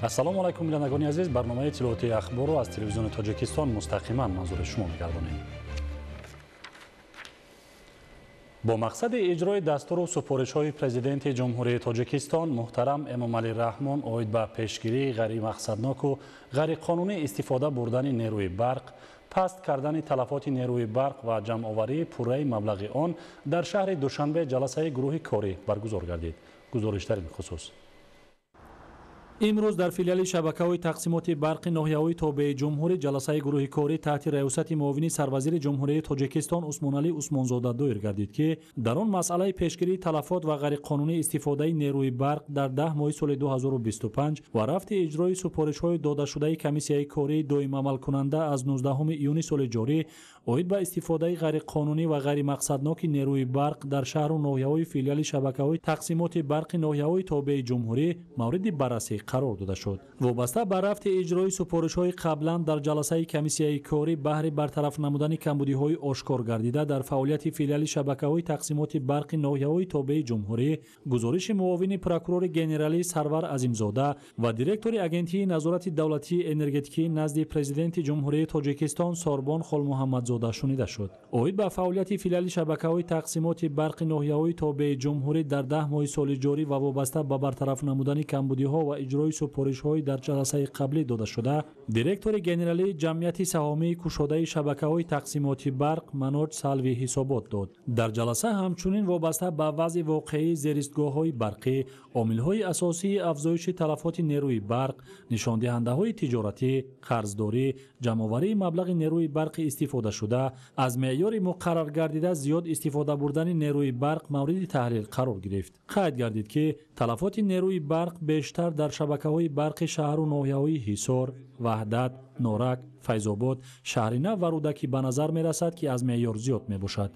ассалому алайкум бинандагони азиз, барномаи иттилоотии ахборро аз телевизиони тоҷикистон мустақиман манзури шумо мегардонем. бо мақсади иҷрои дастуру супоришҳои президенти ҷумҳурии тоҷикистон муҳтарам Эмомалӣ Раҳмон оид ба пешгирии ғайримақсадноку ғайриқонунӣ истифода бурдани нерӯи барқ, паст кардани талафоти нерӯи барқ ва ҷамъоварии пурраи маблағи он дар шаҳри Душанбе ҷаласаи гурӯҳи корӣ баргузор гардид. гузориш дар ин хусус. имрӯз дар филиали шабакаҳои тақсимоти барқи ноҳияҳои тобеи ҷумҳурӣ ҷаласаи гурӯҳи корӣ таҳти раёсати муовини сарвазири ҷумҳурии тоҷикистон Усмоналӣ Усмонзода доир гардид, ки дар он масъалаи пешгирии талафот ва ғайриқонунии истифодаи нерӯи барқ дар 10 моҳи соли 2025 ва рафти иҷрои супоришҳои додашудаи комиссияи кории доимамалкунанда аз 19 июни соли ҷорӣ оид ба истифодаи ғайриқонунӣ ва ғайримақсадноки нерӯи барқ дар шаҳру ноҳияҳои филиали шабакаҳои тақсимоти барқи ноҳияҳои тобеи ҷумҳурӣ мавриди баррасӣ қарор дода шуд. вобаста ба рафти иҷрои супоришҳои қаблан дар ҷаласаи комиссияи корӣ баҳри бартараф намудани камбудиҳои ошкор гардида дар фаъолияти филиали шабакаҳои тақсимоти барқи ноҳияҳои тобеи ҷумҳурӣ, гузориши муовини прокурори генералӣ Сарвар Азимзода ва директори агентии назорати давлатии энергетикӣ назди президенти ҷумҳурии тоҷикистон Сорбон Холмуҳаммадзода шунида шуд. оид ба фаъолияти филиали шабакаҳои тақсимоти барқи ноҳияҳои тобеи ҷумҳурӣ дар 10 моҳи соли ҷорӣ ва вобаста ба бартараф намудани камбудиҳо ва иҷрои супоришҳои дар ҷаласаи қаблӣ дода шуда, директори генералии ҷамъияти саҳомии кушодаи шабакаҳои тақсимоти барқ Маноҷ Салви ҳисобот дод. дар ҷаласа ҳамчунин вобаста ба вазъи воқеии зеристгоҳҳои барқӣ, омилҳои асосии афзоиши талафоти нерӯи барқ, нишондиҳандаҳои тиҷоратӣ, қарздорӣ, ҷамъоварии маблағи нерӯи барқи истифодашуда, аз меъёри муқаррар гардида зиёд истифода бурдани нерӯи барқ мавриди таҳлил қарор гирифт. қайд гардид, ки талафоти нерӯи барқ бештар дар шабакаҳои барқи шаҳру ноҳияҳои Ҳисор, Ваҳдат, Норак, Файзобод, Шаҳринав ва Рӯдакӣ ба назар мерасад, ки аз меъёр зиёд мебошад.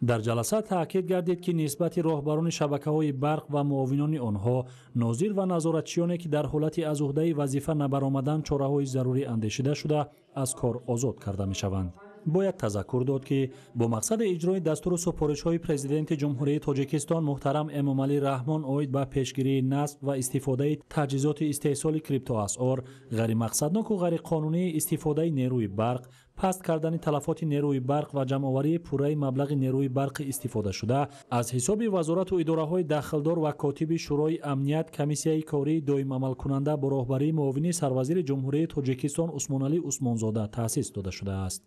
дар ҷаласа таъкид гардид, ки нисбати роҳбарони шабакаҳои барқ ва муовинони онҳо, нозир ва назоратчиёне, ки дар ҳолати аз уҳдаи вазифа набаромадан чораҳои зарурӣ андешида шуда аз кор озод карда мешаванд. бояд тазаккур дод, ки бо мақсади иҷрои дастуру супоришҳои президенти ҷумҳурии тоҷикистон муҳтарам Эмомалӣ Раҳмон оид ба пешгирии насб ва истифодаи таҷҳизоти истеҳсоли криптоасъор, ғайримақсадноку ғайриқонунии истифодаи нерӯи барқ, паст кардани талафоти нерӯи барқ ва ҷамъоварии пурраи маблағи нерӯи барқи истифодашуда аз ҳисоби вазорату идораҳои дахлдор ва котиби шӯрои амният комиссияи кории доимамалкунанда бо роҳбарии муовини сарвазири ҷумҳурии тоҷикистон Усмоналӣ Усмонзода таъсис дода шудааст.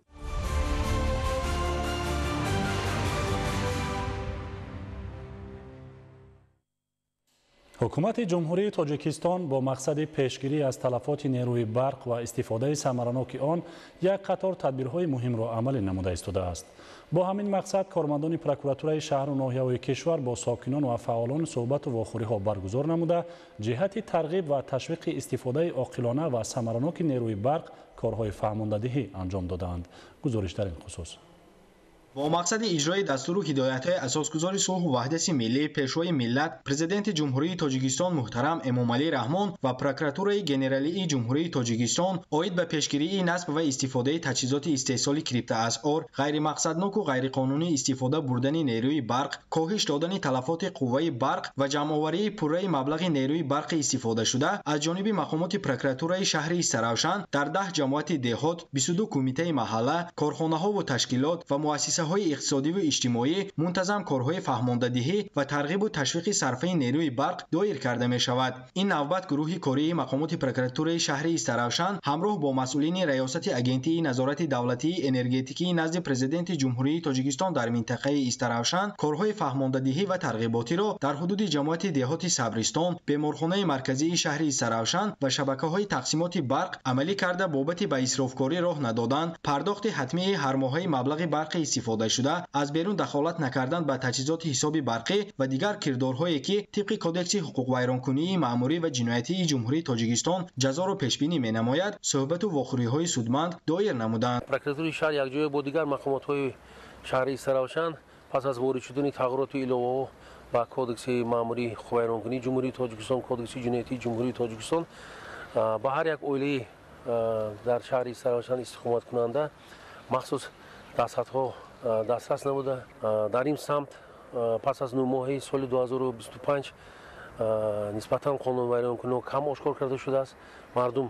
ҳукумати ҷумҳурии тоҷикистон бо мақсади пешгирӣ аз талафоти нерӯи барқ ва истифодаи самараноки он як қатор тадбирҳои муҳимро амалӣ намуда истодааст. бо ҳамин мақсад кормандони прокуратураи шаҳру ноҳияҳои кишвар бо сокинон ва фаъолони суҳбату вохӯриҳо баргузор намуда, ҷиҳати тарғиб ва ташвиқи истифодаи оқилона ва самараноки нерӯи барқ корҳои фаҳмондадиҳӣ анҷом додаанд. гузориш дар ин хусус. бо мақсади иҷрои дастуру ҳидоятҳои асосгузори сулҳу ваҳдати миллӣ пешвои миллат, президенти ҷумҳурии тоҷикистон муҳтарам Эмомалӣ Раҳмон ва прокуратураи генералии ҷумҳурии тоҷикистон оид ба пешгирии насб ва истифодаи таҷҳизоти истеҳсоли криптоасъор, ғайримақсадноку ғайриқонунӣ истифода бурдани нерӯи барқ, коҳиш додани талафоти қувваи барқ ва ҷамъоварии пурраи маблағи нерӯи барқи истифодашуда аз ҷониби мақомоти прокуратураи шаҳри Истаравшан дар 10 ҷамоати деҳот, 22 кумитаи маҳалла, корхонаҳову ташкилот ва муассисаҳои иқтисодиву иҷтимоӣ мунтазам корҳои фаҳмондадиҳӣ ва тарғибу ташвиқи сарфаи нерӯи барқ доир карда мешавад. ин навбат гурӯҳи кории мақомоти прокуратураи шаҳри Истаравшан ҳамроҳ бо масъулини раёсати агентии назорати давлатии энергетикии назди президенти ҷумҳурии тоҷикистон дар минтақаи Истаравшан корҳои фаҳмондадиҳӣ ва тарғиботиро дар ҳудуди ҷамоати деҳоти Сабристон, беморхонаи марказии шаҳри Истаравшан ва шабакаҳои тақсимоти барқ амалӣ карда бобати ба исрофкорӣ роҳ надодан, пардохти ҳатмии ҳармоҳаи маблағи барқи истифода шуда, аз берун дахолат накардан ба таҷҳизоти ҳисоби барқӣ ва дигар кирдорҳое, ки тибқи кодекси ҳуқуқвайронкунии маъмурӣ ва ҷиноятии ҷумҳурии тоҷикистон ҷазоро пешбинӣ менамояд, суҳбату вохӯриҳои судманд доир намуданд. прокуратураи шаҳр якҷоя бо дигар мақомотҳои шаҳри Истаравшан пас аз ворид шудани тағйироту иловаҳо ба кодекси маъмурии ҳуқуқвайронкунии ҷумҳурии тоҷикистон, кодекси ҷиноятии ҷумҳурии тоҷикистон ба ҳар як оилаи дар шаҳри Истаравшан истиқоматкунанда махсус дастхатҳо дастрас набуда. дар ин самт пас аз 9 моҳи соли 2025 нисбатан қонунвайронкуниҳо кам ошкор карда шудааст مردم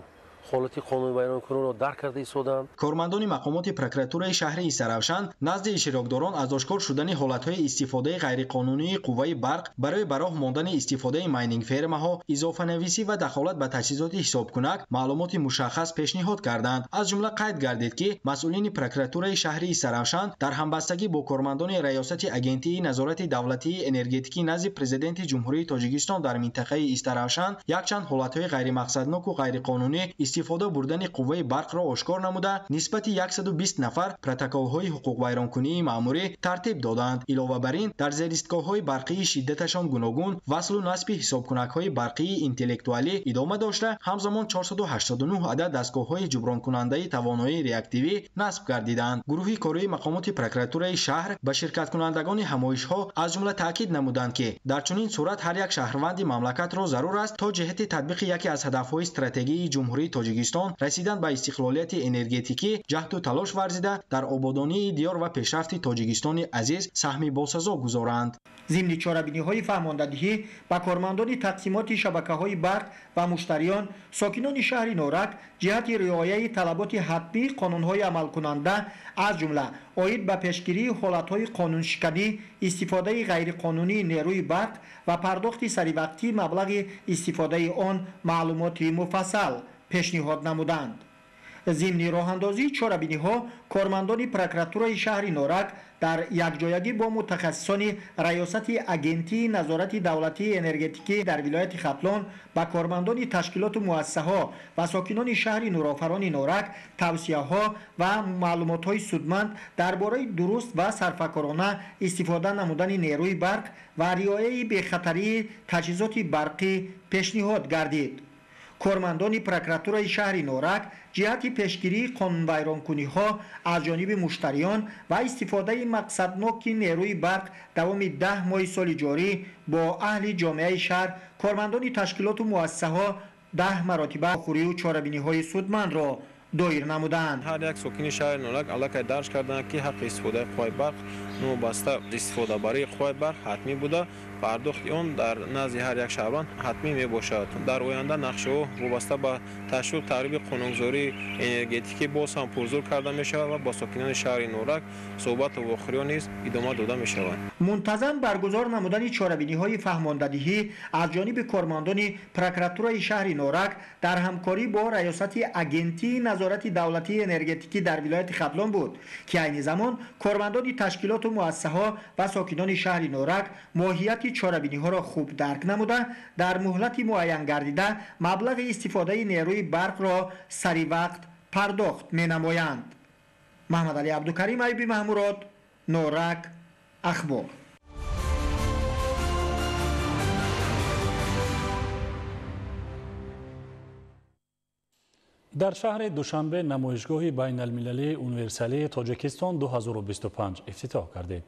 حالت قانون ویرانکنی را درک کرده ایستادند. کارمندان مقامات پروکراتورای شهر سرافشان نزد اشتراکداران از آشکار شدن حالتهای استفاده غیرقانونی قوه برق برای براه ماندن استفاده ماینینگ فرماها، اضافه نویسی و دخالت به تجهیزات حسابکنک معلومات مشخص پیشنهاد کردند. از جمله قید گردید که مسئولین پروکراتورای شهر سرافشان در همبستگی با کارمندان ریاست اگنتی نظارت دولتی انرژتیکی نزد پرزیدنت جمهوری تاجیکستان در منطقه استرافشان یکچند حالتهای غیر مقصدناک و غیرقانونی استفاده بردن قوه برق را آشکار نموده نسبت 120 نفر پروتکل‌های حقوق ویرانکنی مأموری ترتیب دادند. علاوه بر این در زیر ایستگاه‌های برقی شدتشان گوناگون وصل و نصب حسابکنک‌های برقی اینتלեկتوالی ادامه داشته همزمان 489 عدد دستگاه‌های جبران کننده توانایی ریاکتیوی نصب گردیدند. گروه کاری مقامات پروکراتورای شهر به شرکت کنندگان همایش‌ها از جمله تاکید نمودند که در چنین صورت هر یک شهروند مملکت را ضرور است تا جهت تطبیق یکی از هدف‌های استراتژی جمهوری تاجیکستان رسیدن به استقلالیت انرژتیکی جهد و تلاش ورزیده در آبادانی دیار و پیشرفت تاجیکستان عزیز سهمی باسزا گذارند. ضمن چاره‌بینی‌های فهماندهی به کارمندان تقسیمات شبکه‌های برق و مشتریان ساکنان شهر نورک جهت رعایت طلبات حتمی قانون‌های عملکننده از جمله عاید به پیشگیری حالت‌های قانونشکنی، استفاده غیرقانونی نیروی برق و پرداخت سریع مبلغ استفاده آن معلومات مفصل پیشنهاد نمودند. ضمن راه‌اندازی چاره‌بینی‌ها کارمندان پروکراتورای شهر نورک در یکجایگی با متخصصان ریاست اگنتی نظارت دولتی انرژتیکی در ولایت ختلان با کارمندان تشکیلات و مؤسسه‌ها و ساکنان شهر نورآفران نورک توصیه‌ها و معلومات‌های سودمند درباره درست و صرفه‌کارانه استفاده نمودن نیروی برق و رعایت به خطری تجهیزات برقی پیشنهاد گردید. کارمندان پروکراتورای شهر نورک جهت پیشگیری قانون ویرانکنی‌ها از جانب مشتریان و استفاده مقصدناک نیروی برق دوام 10 ماه سال جاری با اهل جامعه شهر کارمندان تشکیلات و مؤسسه‌ها 10 مراتبه خوری و چاره‌بینی‌های سودمند را دایر نمودند. هر یک ساکن شهر نورک علاقه درج کردند که حق استفاده قوه برق نوبسته استفاده برای قوه برق حتمی بوده پرداخت آن در نزد هر یک شهروند حتمی می باشد. در آینده نقشه ها وابسته به تشویق ترغیب قانونگذاری انرژتیکی باز هم پرزور کرده می شود و با ساکنان شهر نورک صحبت و واخری نیز ادامه داده می شود. منتظم برگزار نمودن چاره‌بینی‌های فهماندهی از جانب کارمندان پروکراتورای شهر نورک در همکاری با ریاست اگنتی نظارت دولتی انرژتیکی در ولایت ختلان بود که عین زمان کارمندان تشکیلات و مؤسسه‌ها و ساکنان شهر نورک ماهیت چاره‌بینی‌ها را خوب درک نموده در مهلت معین گردیده مبلغ استفاده نیروی برق را سریع وقت پرداخت می‌نمایند. محمد علی عبدالکریم ایوبی محموراد، نورک، اخبار. در شهر دوشنبه نمایشگاه بین المللی اونیورسالی تاجیکستان 2025 افتتاح گردید.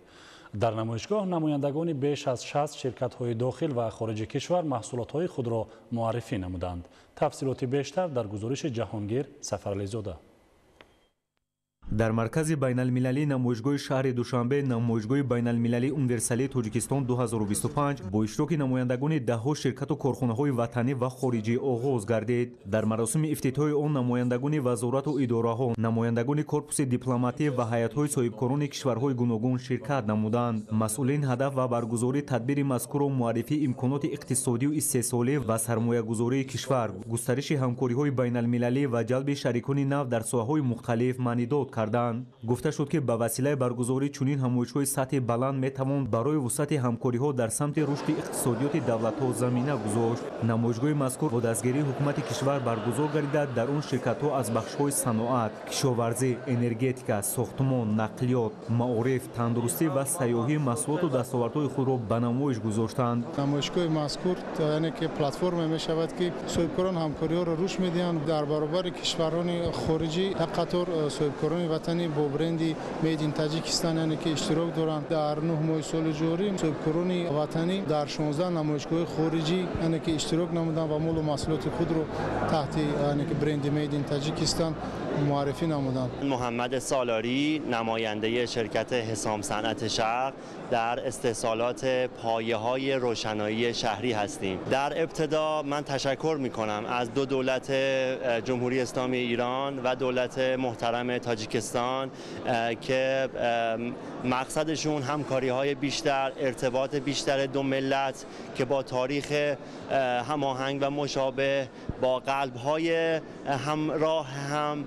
در نمایشگاه نمایندگان بیش از 60 شرکت‌های داخل و خارج کشور محصولات‌های خود را معرفی نمودند. تفصیلات بیشتر در گزارش جهانگیر سفرعلی‌زاده. در مرکز بین المللی نمایشگاه شهر دوشنبه نمایشگاه بین المللی اونیورسالی تاجیکستان 2025 با اشتراک نمایندگان ده‌ها شرکت و کارخانه‌های وطنی و خارجی آغاز گردید. در مراسم افتتاح آن نمایندگان وزارت و اداره‌ها، نمایندگان کورپوس دیپلماتی و هیئت‌های صاحبکاران کشورهای گوناگون شرکت نمودند. مسئولین هدف و برگزاری تدبیر مذکور و معرفی امکانات اقتصادی و استحصالی و سرمایه‌گذاری کشور، گسترش همکاری‌های بین المللی و جلب شریکان نو در ساحه‌های مختلف معنی داد کردند. گفته شد که به وسیله برگزاری چنین همایش‌های سطح بلند میتوان برای وسعت همکاری‌ها در سمت رشد اقتصادیات دولت‌ها زمینه گذاشت. نمایشگاه مذکور با دستگیری حکومت کشور برگزار گردید. در آن شرکت‌ها از بخش‌های صنعت، کشاورزی، انرژتیک، ساختمان، نقلیات، معارف، تندرستی و سیاحی محصولات و دستاوردهای خود را به نمایش گذاشتند. نمایشگاه مذکور یعنی که پلتفرم می‌شود که صاحبکاران همکاری‌ها را رشد می‌دهند در برابر کشوران خارجی. در قطار صاحبکاران وطنی با برند میید این تاجیکستان یعنی که اشتراک دارند. در 9 ماه سال جاری صاحبکاران وطنی در 16 نمایشگاه خارجی یعنی که اشتراک نمودن و مال و محصولات خود رو تحت یعنی که برند میید این تاجیکستان معرفی نمودند. محمد سالاری نماینده شرکت حسام صنعت شرق در استحصالات پایه‌های روشنایی شهری هستیم. در ابتدا من تشکر می‌کنم از دو دولت جمهوری اسلامی ایران و دولت محترم تاجیکستان که مقصدشون همکاری‌های بیشتر، ارتباط بیشتر دو ملت که با تاریخ هماهنگ و مشابه با قلب‌های همراه هم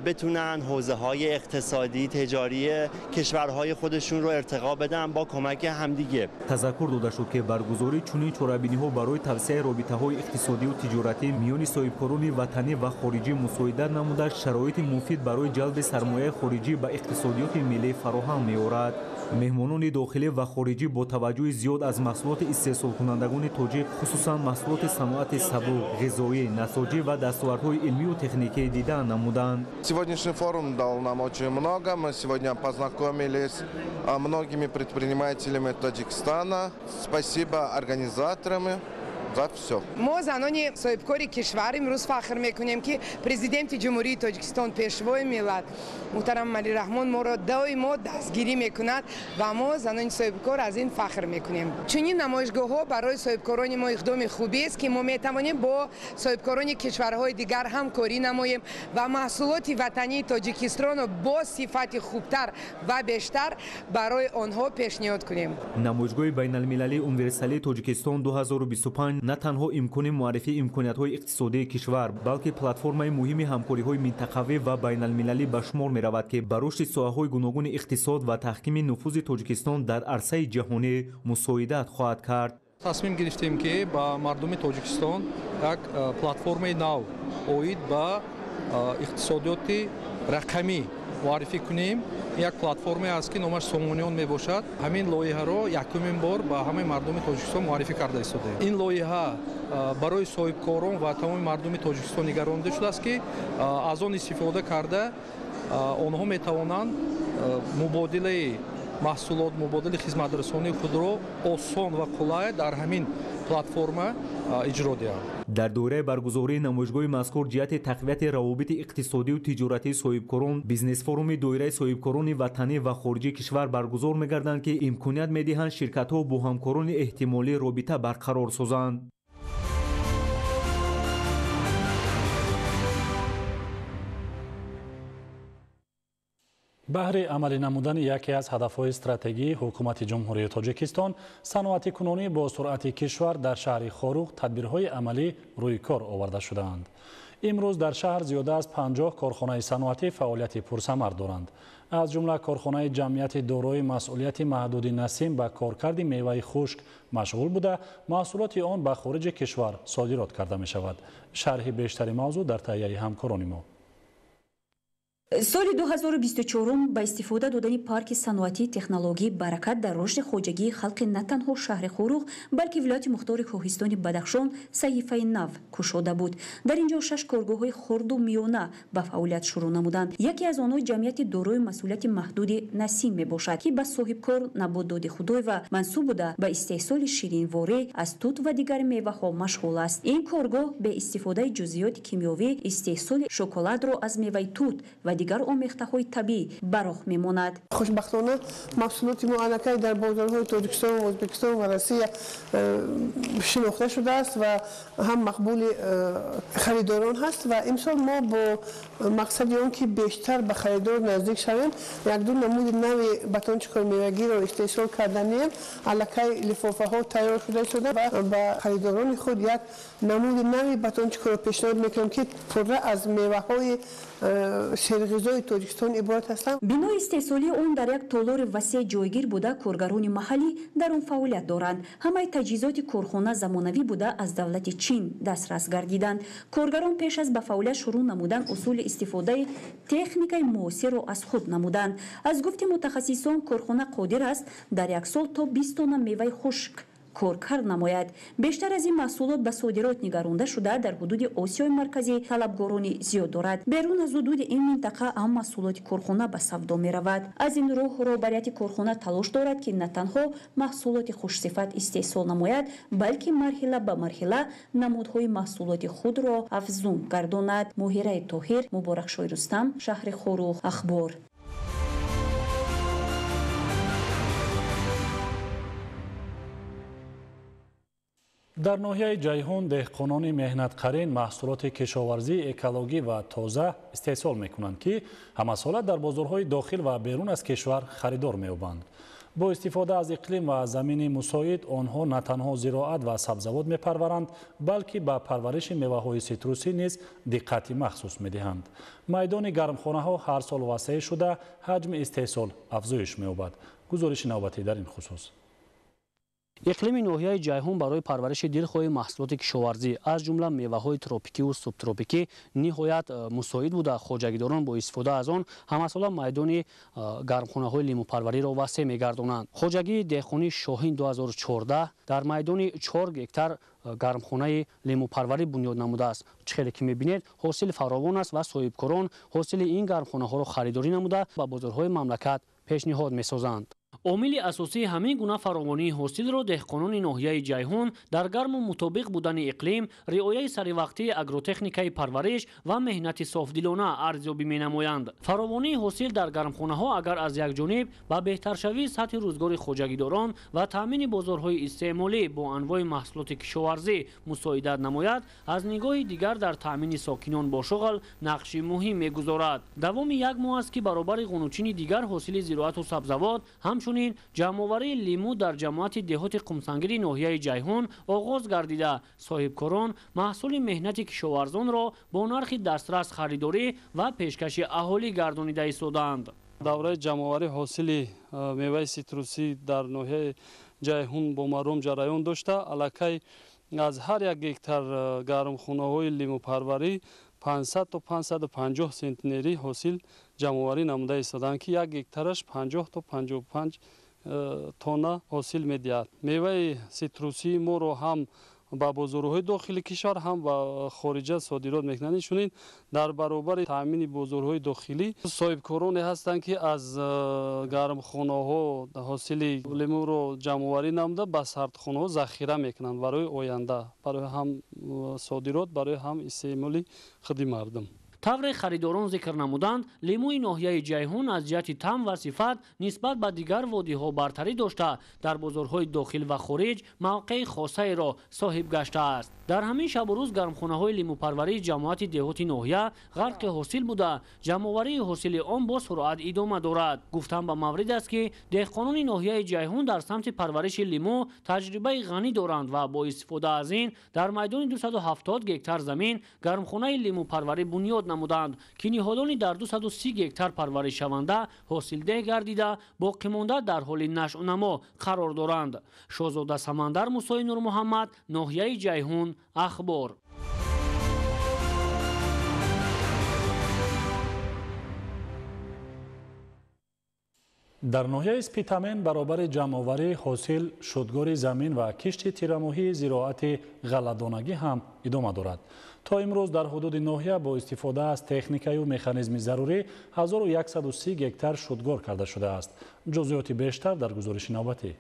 بتونن حوزه‌های اقتصادی، تجاری کشورهای خودشون رو ارتقا بدن با کمک همدیگه. تذکر داده شد که برگزاری چنین چورابینی‌ها برای توسعه رابطه‌های اقتصادی و تجارتی میان صاحبکاران وطنی و خارجی مساعدت نموده شرایط مفید برای جلب سرمایه خارجی به اقتصادیات ملی فراهم می‌آورد. مهمانان داخلی و خارجی با توجه زیاد از محصولات استحصال کنندگان تاجیک خصوصا محصولات صنعت سبو، غذایی، نساجی و دستاوردهای علمی و تکنیکی دیدن نمودند. Сегодняшний форум дал нам очень много. Мы сегодня познакомились с многими предпринимателями Таджикистана. Спасибо организаторам. ما زنان صاحبکار کشور امروز فخر میکنیم که پرزیدنت جمهوری تاجیکستان پیشوای ملت محترم علی رحمان ما را دائما دستگیری میکند و ما زنان صاحبکار از این فخر میکنیم. چنین نمایشگاه ها برای صاحبکاران ما اقدام خوبی است که ما میتوانیم با صاحبکاران کشورهای دیگر همکاری نماییم و محصولات وطنی تاجیکستان را با صفت خوبتر و بیشتر برای آنها پیشنهاد کنیم. نمایشگاه بین المللی یونیورسالی تاجیکستان 2025 نه تنها امکان معرفی امکانیت‌های اقتصادی کشور بلکه پلتفرم‌های مهم همکاری‌های منطقوی و بین المللی به شمار می‌رود که بر رشد ساحه‌های گوناگون اقتصاد و تحکیم نفوذ تاجیکستان در عرصه جهانی مساعدت خواهد کرد. تصمیم گرفتیم که با مردم تاجیکستان یک پلتفرم نو اوید با اقتصادیات رقمی معرفی کنیم. یک پلتفرمی است که نامش سومونیون میباشد. همین لایحه را یکمین بار با همه مردم تاجیکستان معرفی کرده ایستاده. این لایحه برای صاحبکاران و تمام مردم تاجیکستان نگرانده شده است که از آن استفاده کرده آنها میتوانند مبادله محصولات، مبادله خدمترسانی خود را آسان و قلای در همین پلتفرم اجرا دهند. در دوره برگزاری نمایشگاه مذکور جهت تقویت روابط اقتصادی و تجارتی صاحبکاران بیزنس فروم دایره صاحبکاران وطنی و خارجی کشور برگزار می‌گردند که امکانیت می‌دهند شرکت‌ها با همکاران احتمالی رابطه برقرار سازند. بهر عملی نمودن یکی از هدف‌های استراتژی حکومت جمهوری تاجیکستان صنعت کنونی با سرعت کشور در شهر خاروق تدبیرهای عملی روی کار آورده شدند. امروز در شهر زیاده از 50 کارخانه صنعتی فعالیت پرثمر دارند. از جمله کارخانه جمعیت دارای مسئولیت محدود نسیم به کارکرد میوه خشک مشغول بوده محصولات آن به خارج کشور صادرات کرده می شود. شرح بیشتری موضوع در تهیه همکاران ما. سال 2024 با استفاده دادن پارک صنعتی تکنولوژی برکت در رشد خواجگی خلق نه تنها شهر خاروق بلکه ولایت مختار کوهستان بدخشان صحیفه نو گشوده بود. در اینجا 6 کارگاه‌های خرد و میانه به فعالیت شروع نمودند. یکی از آنها جمعیت دارای مسئولیت محدود نسیم میباشد که به صاحبکار نبات داد خدای و منسوب بوده به استحصال شیرینواره از توت و دیگر میوه‌ها مشغول است. این کارگاه به استفاده جزئیات کیمیایی استحصال شکلات را از میوه توت و دیگر آمیخته‌های طبیعی براق می‌ماند. خوشبختانه محصولات ما الکی در بازارهای تاجیکستان و ازبکستان و روسیه شناخته شده است و هم مقبول خریداران هست و امسال ما با مقصد آن که بیشتر به خریدار نزدیک شویم یک دو نمود نوی باتونچکار میوگی را استحصال کردنیم. الکی لفافه‌ها تیار شده و به خریداران خود یک نمود نوی باتونچکار پیشنهاد می‌کنم که پر از میوه‌های سرغذای تاجیکستان عبارت هستند. بنای استحصالی اون در یک تالار وسیع جایگیر بوده کارگران محلی در اون فعالیت دارند. همه تجهیزات کارخانه زمانوی بوده از دولت چین دسترس گردیدند. کارگران پیش از به فعالیت شروع نمودن اصول استفاده تکنیک معاصر را از خود نمودند. از گفت متخصصان کارخانه قادر است در یک سال تا 20 تن میوه خشک کارکرد نماید. بیشتر از این محصولات به صادرات نگرانده شده در حدود آسیای مرکزی طلبگاران زیاد دارد. بیرون از حدود این منطقه هم محصولات کارخانه به سودا می رود. از این رو رهبریت کارخانه تلاش دارد که نه تنها محصولات خوشصفت استحصال نماید، بلکه مرحله به مرحله نمودهای محصولات خود را افزون گرداند. مهیره طاهر، مبارکشای رستم، شهر خوروغ، اخبار. در ناحیه جیهون دهقانان مهنتقارین محصولات کشاورزی اکولوژی و تازه استحصال میکنند که همساله در بازارهای داخل و بیرون از کشور خریدار می‌یابند. با استفاده از اقلیم و زمین مساعد آنها نه تنها زراعت و سبزیجات می‌پرورند، بلکه به پرورش میوه‌های سیتروسی نیز دقت مخصوص می‌دهند. میدان گرمخانه‌ها هر سال وسیع شده، حجم استحصال افزایش می‌یابد. گزارش نوبتی در این خصوص. اقلیم ناحیه جیهون برای پرورش دلخواه محصولات کشاورزی از جمله میوه‌های تروپیکی و سوبتروپیکی نهایت مساعد بوده. خواجگیداران با استفاده از آن همساله میدان گرمخانه‌های لیمو پروری را وسیع می‌گردانند. خواجگی دهقانی شاهین 2014 در میدان 4 گکتار گرمخانه لیمو پروری بنیاد نموده است. چخیلی که می‌بینید حاصل فراوان است و صاحبکاران حاصل این گرمخانه‌ها را خریداری نموده و بازارهای مملکت پیشنهاد می‌سازند. عامل اساسی همین گونه فراوانی حاصل را دهقانان ناحیه جیهون در گرم و مطابق بودن اقلیم، رعایت سریوقتی اگروتکنیکای پرورش و مهنت صافدلانه ارزیابی می‌نمایند. فراوانی حاصل در گرمخانه‌ها اگر از یک جانب به بهتر شوی سطح روزگار خواجگیداران و تامین بازارهای استعمالی با انواع محصولات کشاورزی مساعدت نماید، از نگاه دیگر در تامین ساکنان با شغل نقش مهم می‌گذارد. دوام یک ماه است که برابر قنوچین دیگر حاصل زراعت و سبزیجات همچنین جمع‌آوری لیمو در جماعت دهات قمسنگری ناحیه جیهون آغاز گردیده. صاحبکاران محصول مهنت کشاورزان را با نرخ دسترس خریداری و پیشکش اهالی گردانیده ایستادند. دوره جمع‌آوری حاصل میوه سیتروسی در ناحیه جیهون با مردم جریان داشته. الکی از هر یک گکتار گرمخانه‌های لیمو پروری 500 تا 550 سنتنری حاصل جمع‌آوری نموده ایستادند که یک گکتارش 50 تا 55 تن حاصل می‌دهد. میوه سیتروسی ما رو هم با بازارهای داخلی کشور هم و خارج صادرات میکنند. چنین در برابر تامین بازارهای داخلی صاحبکارانی هستند که از گرمخانه‌ها حاصل لیمو رو جمع‌آوری نموده به سردخانه‌ها ذخیره میکنند برای آینده، برای هم صادرات، برای هم استعمال خود مردم. طور خریداران ذکر نمودند لیموی ناحیه جیهون از جهت طعم و صفت نسبت به دیگر وادی‌ها برتری داشته در بازارهای داخل و خارج موقع خاصه را صاحب گشته است. در همین شب و روز گرمخانه‌های لیمو پروری جماعت دهات ناحیه غرق حاصل بوده. جمع‌آوری حاصل آن با سرعت ادامه دارد. گفتم به مورد است که دهقانان ناحیه جیهون در سمت پرورش لیمو تجربه غنی دارند و با استفاده از این در میدان 270 گکتار زمین گرمخانه لیمو پروری بنیاد نمودند که نهادانی در 230 گکتار پرورش شونده حاصل ده گردیده باقی مانده در حال نشو و نما قرار دارند. شاهزاده سمندر موسی نور محمد، ناحیه جیهون، اخبار. در ناحیه اسپیتامن برابر جمع‌آوری حاصل شدگار زمین و کشت تیرماهی زراعت غله‌دانگی هم ادامه دارد. تا امروز در حدود ناحیه با استفاده از تکنیکی و مکانیزم ضروری 1130 گکتار شدگار کرده شده است. جزئیات بیشتر در گزارش نوبتی.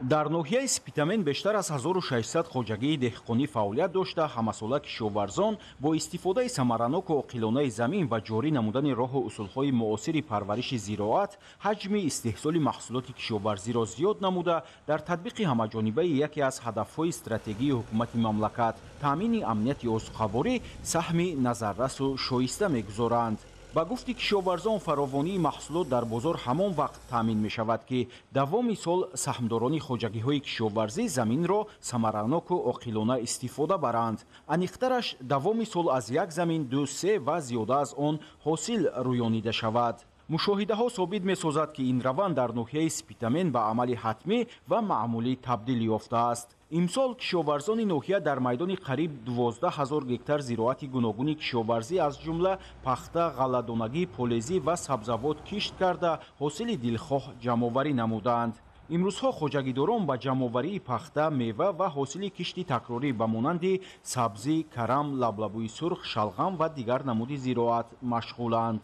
در ناحیه اسپیتامن بیشتر از 1600 خواجگی دهقانی فعالیت داشته. همساله کشاورزان با استفاده ثمرناک و عاقلانه زمین و جاری نمودن راه و اصولهای معاصر پرورش زراعت حجم استحصال محصولات کشاورزی را زیاد نموده در تطبیق همه‌جانبه یکی از هدفهای استراتژی حکومت مملکت تامین امنیت عضوخواری سهم نظررس و شایسته می‌گذارند. با گفتی کشاورزان فراوانی محصولات در بازار همان وقت تامین می شود که دوام سال سهمداران خواجگی های کشاورزی زمین را ثمرناک و عاقلانه استفاده برند. انیخترش دوام سال از یک زمین 2-3 و زیاده از آن حاصل رویانیده شود. مشاهده ها ثابت می سازد که این روند در ناحیه اسپیتامن به عمل حتمی و معمولی تبدیل یافته است. امسال کشاورزان ناحیه در میدان قریب 12000 گکتار زراعت گوناگون کشاورزی از جمله پخته، غله‌دانگی، پالزی و سبزیجات کشت کرده حاصل دلخواه جمع‌آوری نمودند. имрӯзҳо хоҷагидорон ба ҷамъоварии пахта, мева ва ҳосили кишти такрорӣ ба монанди сабзӣ, карам, лаблабӯи сурх, шалғам ва дигар намуди зироат машғуланд.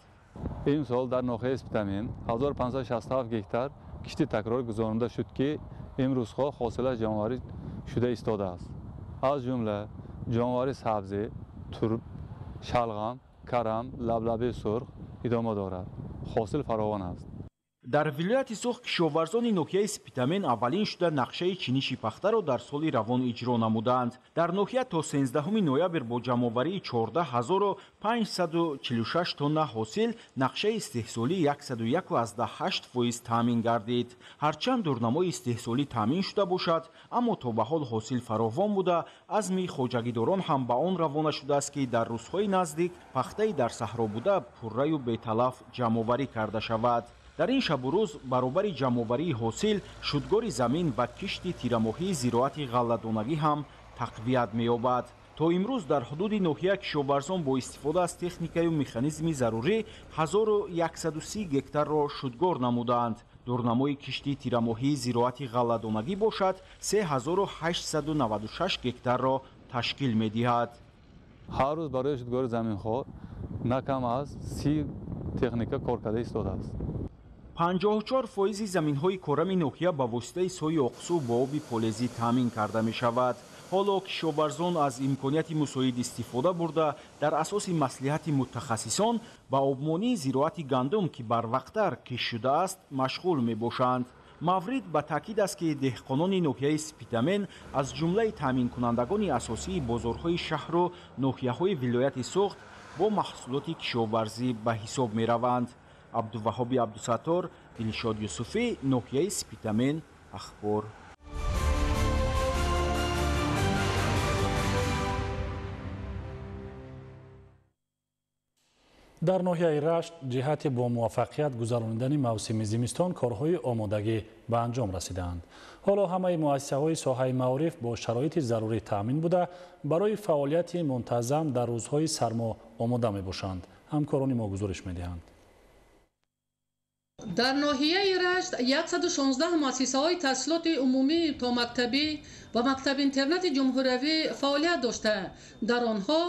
این سال در ناحیه اسپیتامین 1567 گیکتار کشتی تکراری گذارنده شد که امروزها حاصل جانوری شده ایستاده است. از جمله جانوری سبزی، ترب، شلغم، کرم، لبلبه سرخ ادامه دارد. حاصل فراوان است. дар вилояти сух кишоварзони ноҳияи спитамен аввалин шуда нақшаи чиниши пахтаро дар соли равон иҷро намуданд. дар ноҳия то 13 ноябр бо ҷамъоварии 14546 тонна ҳосил нақшаи истеҳсолӣ 101.8% таъмин гардид. ҳарчанд дурнамои истеҳсолӣ таъмин шуда бошад, аммо то ба ҳол ҳосил фаровон буда, азми хоҷагидорон ҳам ба он равона шудааст ки дар рӯзҳои наздик пахтаи дар саҳро буда пурраю беталаф ҷамъоварӣ карда шавад. дар ин шабу рӯз баробари ҷамъоварии ҳосил шудгори замин ва кишти тирамоҳии зироати ғалладонагӣ ҳам тақвият меёбад. то имрӯз дар ҳудуди ноҳия кишоварзон бо истифода аз техникаю механизми зарурӣ 1130 гектарро шудгор намуданд. дурнамои кишти тирамоҳии зироати ғалладонагӣ бошад 3896 гектарро ташкил медиҳад. ҳар рӯз барои шудгори заминхо накам аз 30 техника кор карда истодааст. 54% заминҳои корами ноҳия ба воситаи сои оқсӯ бо оби полезӣ таъмин карда мешавад. ҳоло кишоварзон аз имконияти мусоид истифода бурда дар асоси маслиҳати мутахассисон ба обмонии зироати гандум ки барвақттар киш шудааст машғул мебошанд. маврид ба таъкид аст ки деҳқонони ноҳияи спитамен аз ҷумлаи таъминкунандагони асосии бозорҳои шаҳру ноҳияҳои вилояти суғд бо маҳсулоти кишоварзӣ ба ҳисоб мераванд. абдуваҳоби абдусаттор, Дилшод Юсуфӣ, ноҳияи Спитамен, ахбор. дар ноҳияи Рашт ҷиҳати бо муваффақият гузарондани мавсими зимистон корҳои омодагӣ ба анҷом расидаанд. ҳоло ҳамаи муассисаҳои соҳаи маориф бо шароити зарурӣ таъмин буда барои фаъолияти мунтазам дар рӯзҳои сармо омода мебошанд. ҳамкорони мо гузориш медиҳанд. дар ноҳияи Рашт 116 муассисаҳои таҳсилоти умумӣ то мактабӣ ва мактаби-интернати ҷумҳуриявӣ фаъолият дошта, дар онҳо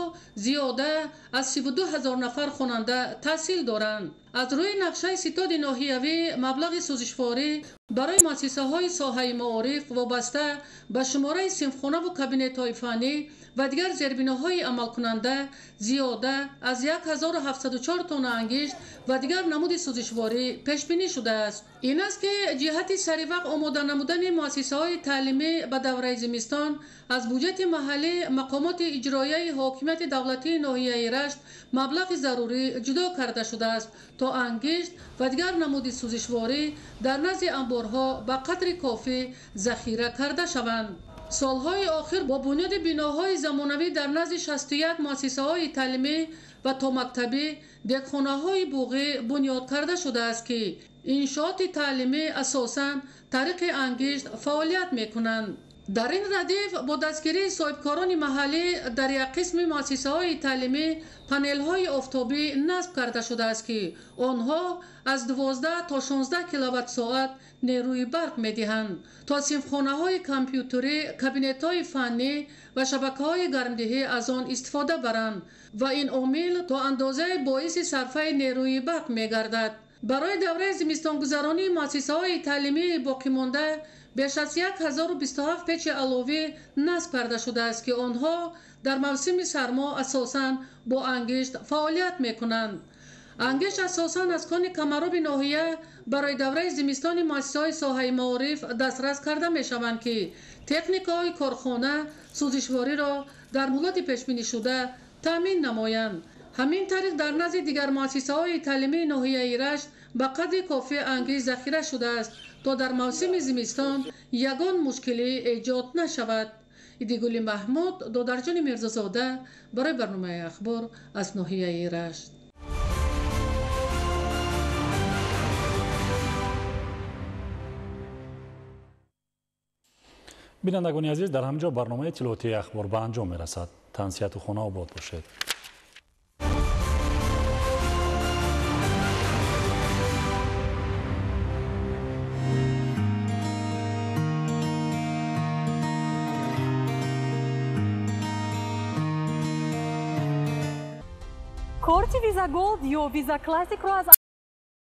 зиёда аз 32 000 нафар хонанда таҳсил доранд. аз рӯи нақшаи ситоди ноҳиявӣ маблағи сӯзишворӣ барои муассисаҳои соҳаи маориф вобаста ба шумораи синфхонаву кабинетҳои фаннӣ ва дигар зербиноҳои амалкунанда зиёда аз 1704 тонна ангишт ва дигар намуди сӯзишворӣ пешбинӣ шудааст. ин аст ки ҷиҳати саривақт омода намудани муассисаҳои таълимӣ ба давраи зимистон аз буҷети маҳаллӣ мақомоти иҷроияи ҳокимияти давлатии ноҳияи Рашт маблағи зарурӣ ҷудо карда шудааст то ангишт ва дигар намуди сӯзишворӣ дар назди амборҳо ба қадри кофӣ захира карда шаванд. солҳои охир бо бунёди биноҳои замонавӣ дар назди 61 муассисаҳои таълимӣ ва томактабӣ дehqonaҳои буғӣ бунёд карда шудааст ки иншооти таълимӣ асосан тариқи ангишт фаъолият мекунанд. дар ин радиф бо дастгирии соҳибкорони маҳаллӣ дар як қисми муассисаҳои таълимӣ панелҳои офтобӣ насб карда шудааст ки онҳо аз 12 то 16 киловаттсоат нерӯи барқ медиҳанд то синфхонаҳои компютерӣ, кабинетҳои фаннӣ ва шабакаҳои гармдиҳӣ аз он истифода баранд ва ин омил то андозае боиси сарфаи нерӯи барқ мегардад. барои давраи зимистонгузаронии муассисаҳои таълимии боқимонда беш аз 1027 печи аловӣ насб карда шудааст ки онҳо дар мавсими сармо асосан бо ангишт фаъолият мекунанд. ангишт асосан аз кони камароби ноҳия барои давраи зимистони муассисаҳои соҳаи маориф дастрас карда мешаванд ки техникаҳои корхона сӯзишвориро дар муддати пешбинишуда таъмин намоянд. ҳамин тариқ дар назди дигар муассисаҳои таълимии ноҳияи Рашт ба қадри кофӣ ангишт захира шудааст то дар мавсими зимистон ягон мушкилӣ эҷод нашавад. идигули маҳмуд, додарҷони мирзозода барои барномаи ахбор аз ноҳияи Рашт. бинандагони азиз, дар ҳамҷо барномаи тиловатии ахбор ба анҷом мерасад. тансияту хона обод бошед. карти виза голд ё виза классикро аз